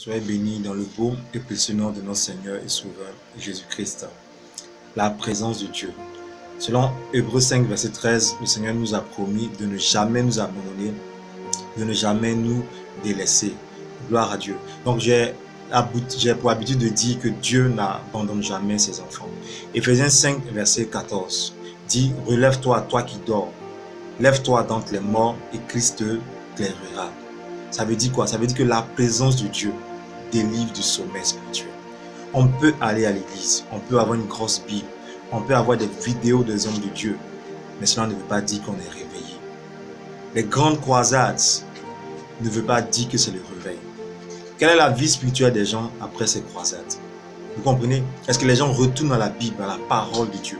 Soyez bénis dans le beau et précieux nom de notre Seigneur et Sauveur Jésus-Christ. La présence de Dieu. Selon Hébreux 5, verset 13, le Seigneur nous a promis de ne jamais nous abandonner, de ne jamais nous délaisser. Gloire à Dieu. Donc j'ai pour habitude de dire que Dieu n'abandonne jamais ses enfants. Éphésiens 5, verset 14 dit « Relève-toi, toi qui dors. Lève-toi d'entre les morts et Christ te éclairera. » Ça veut dire quoi? Ça veut dire que la présence de Dieu délivre du sommeil spirituel. On peut aller à l'église, on peut avoir une grosse Bible, on peut avoir des vidéos des hommes de Dieu, mais cela ne veut pas dire qu'on est réveillé. Les grandes croisades ne veut pas dire que c'est le réveil. Quelle est la vie spirituelle des gens après ces croisades? Vous comprenez? Est-ce que les gens retournent à la Bible, à la parole de Dieu?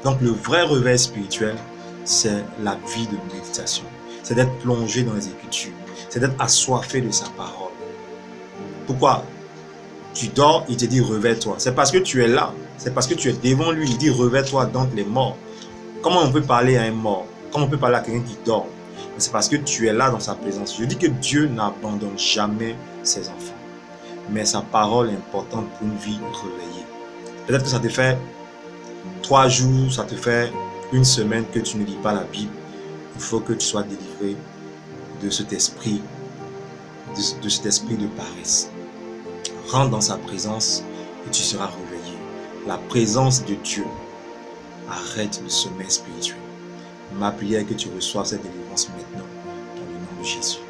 Donc le vrai réveil spirituel, c'est la vie de méditation. C'est d'être plongé dans les Écritures. C'est d'être assoiffé de sa parole. Pourquoi? Tu dors, il te dit réveille-toi. C'est parce que tu es là. C'est parce que tu es devant lui. Il dit réveille-toi d'entre les morts. Comment on peut parler à un mort? Comment on peut parler à quelqu'un qui dort? C'est parce que tu es là dans sa présence. Je dis que Dieu n'abandonne jamais ses enfants. Mais sa parole est importante pour une vie réveillée. Peut-être que ça te fait 3 jours, ça te fait 1 semaine que tu ne lis pas la Bible. Il faut que tu sois délivré de cet esprit, de paresse. Rentre dans sa présence et tu seras réveillé. La présence de Dieu arrête le sommeil spirituel. Ma prière est que tu reçoives cette délivrance maintenant dans le nom de Jésus.